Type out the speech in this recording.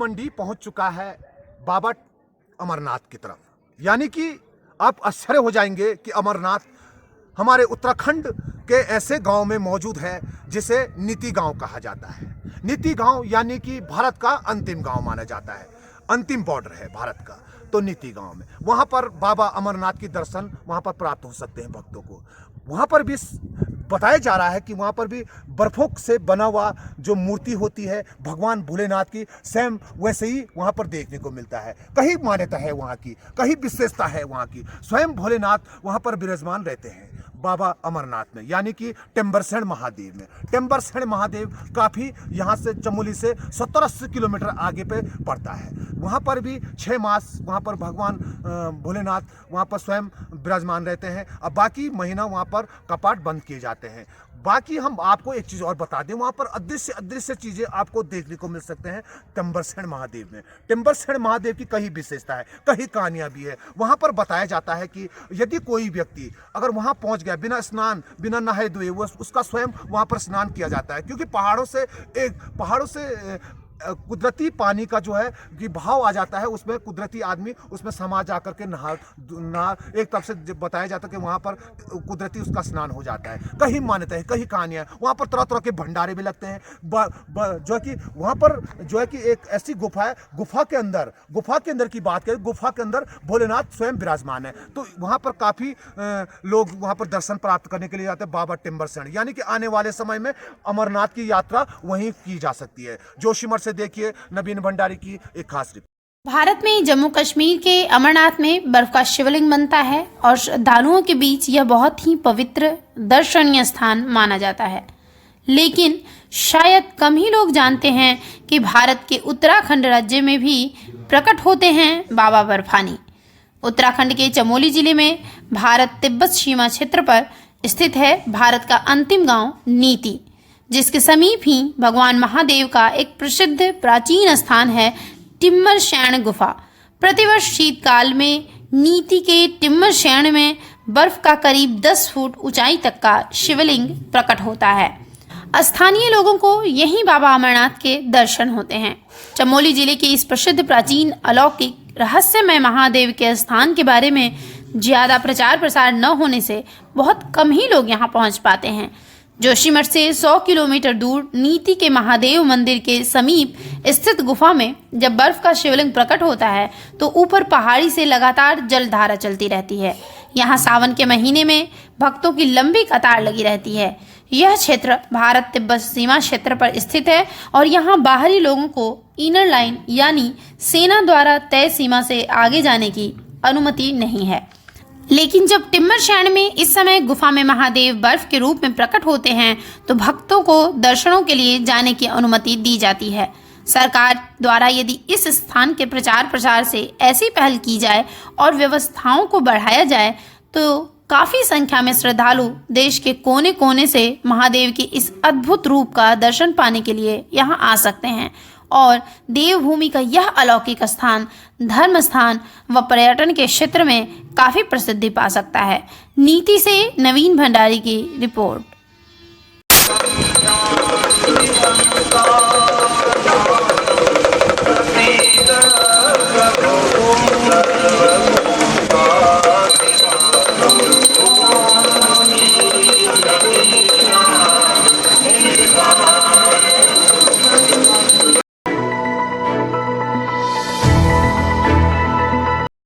मंडी पहुंच चुका है बाबा अमरनाथ की तरफ। यानी कि आप आश्चर्य हो जाएंगे कि अमरनाथ हमारे उत्तराखंड के ऐसे गांव में मौजूद है जिसे नीति गांव कहा जाता है। नीति गांव यानी कि भारत का अंतिम गांव माना जाता है, अंतिम बॉर्डर है भारत का। तो नीति गांव में वहां पर बाबा अमरनाथ की दर्शन वहां पर प्राप्त हो सकते हैं भक्तों को। वहां पर भी बताया जा रहा है कि वहां पर भी बर्फों से बना हुआ जो मूर्ति होती है भगवान भोलेनाथ की, सेम वैसे ही वहां पर देखने को मिलता है। कहीं मान्यता है वहां की, कहीं विशेषता है वहां की। स्वयं भोलेनाथ वहां पर विराजमान रहते हैं बाबा अमरनाथ में, यानी कि टेम्बरसैंण महादेव में। टेम्बरसैंण महादेव काफ़ी यहाँ से चमोली से 70-80 किलोमीटर आगे पे पड़ता है। वहाँ पर भी 6 मास वहाँ पर भगवान भोलेनाथ वहाँ पर स्वयं विराजमान रहते हैं। अब बाकी महीना वहाँ पर कपाट बंद किए जाते हैं। बाकी हम आपको एक चीज़ और बता दें, वहाँ पर अदृश्य चीज़ें आपको देखने को मिल सकते हैं टेम्बरसैंण महादेव में। टेम्बरसैंण महादेव की कई विशेषता है, कई कहानियाँ भी है। वहाँ पर बताया जाता है कि यदि कोई व्यक्ति अगर वहाँ पहुँच गया बिना स्नान बिना नहाए धोए, वो उसका स्वयं वहाँ पर स्नान किया जाता है। क्योंकि पहाड़ों से कुदरती पानी का जो है कि बहाव आ जाता है, उसमें कुदरती आदमी उसमें समा जा करके नहा एक तरफ से बताया जाता है कि वहाँ पर कुदरती उसका स्नान हो जाता है। कहीं मान्यता है, कहीं कहानियाँ हैं। वहाँ पर तरह तरह के भंडारे भी लगते हैं। जो है कि वहाँ पर जो है कि एक ऐसी गुफा है, गुफा के अंदर की बात करें, गुफा के अंदर भोलेनाथ स्वयं विराजमान है। तो वहाँ पर काफ़ी लोग वहाँ पर दर्शन प्राप्त करने के लिए जाते हैं बाबा टेम्बरसैंण। यानी कि आने वाले समय में अमरनाथ की यात्रा वहीं की जा सकती है। जोशीमठ से देखिए नवीन भंडारी की एक खास रिपोर्ट। भारत में जम्मू कश्मीर के अमरनाथ में बर्फ का शिवलिंग बनता है और श्रद्धालुओं के बीच यह बहुत ही पवित्र दर्शनीय स्थान माना जाता है। लेकिन शायद कम ही लोग जानते हैं कि भारत के उत्तराखंड राज्य में भी प्रकट होते हैं बाबा बर्फानी। उत्तराखंड के चमोली जिले में भारत तिब्बत सीमा क्षेत्र पर स्थित है भारत का अंतिम गांव नीति, जिसके समीप ही भगवान महादेव का एक प्रसिद्ध प्राचीन स्थान है टिम्मरसैंण गुफा। प्रतिवर्ष शीतकाल में नीति के टिम्मरसैंण में बर्फ का करीब 10 फुट ऊंचाई तक का शिवलिंग प्रकट होता है। स्थानीय लोगों को यहीं बाबा अमरनाथ के दर्शन होते हैं। चमोली जिले के इस प्रसिद्ध प्राचीन अलौकिक रहस्यमय महादेव के स्थान के बारे में ज्यादा प्रचार प्रसार न होने से बहुत कम ही लोग यहाँ पहुँच पाते हैं। जोशीमठ से 100 किलोमीटर दूर नीति के महादेव मंदिर के समीप स्थित गुफा में जब बर्फ का शिवलिंग प्रकट होता है तो ऊपर पहाड़ी से लगातार जलधारा चलती रहती है। यहाँ सावन के महीने में भक्तों की लंबी कतार लगी रहती है। यह क्षेत्र भारत तिब्बत सीमा क्षेत्र पर स्थित है और यहाँ बाहरी लोगों को इनर लाइन यानी सेना द्वारा तय सीमा से आगे जाने की अनुमति नहीं है। लेकिन जब टिम्मरसैंण में इस समय गुफा में महादेव बर्फ के रूप में प्रकट होते हैं तो भक्तों को दर्शनों के लिए जाने की अनुमति दी जाती है। सरकार द्वारा यदि इस स्थान के प्रचार प्रसार से ऐसी पहल की जाए और व्यवस्थाओं को बढ़ाया जाए तो काफ़ी संख्या में श्रद्धालु देश के कोने कोने से महादेव के इस अद्भुत रूप का दर्शन पाने के लिए यहाँ आ सकते हैं और देवभूमि का यह अलौकिक स्थान धर्म स्थान व पर्यटन के क्षेत्र में काफ़ी प्रसिद्धि पा सकता है। नीति से नवीन भंडारी की रिपोर्ट।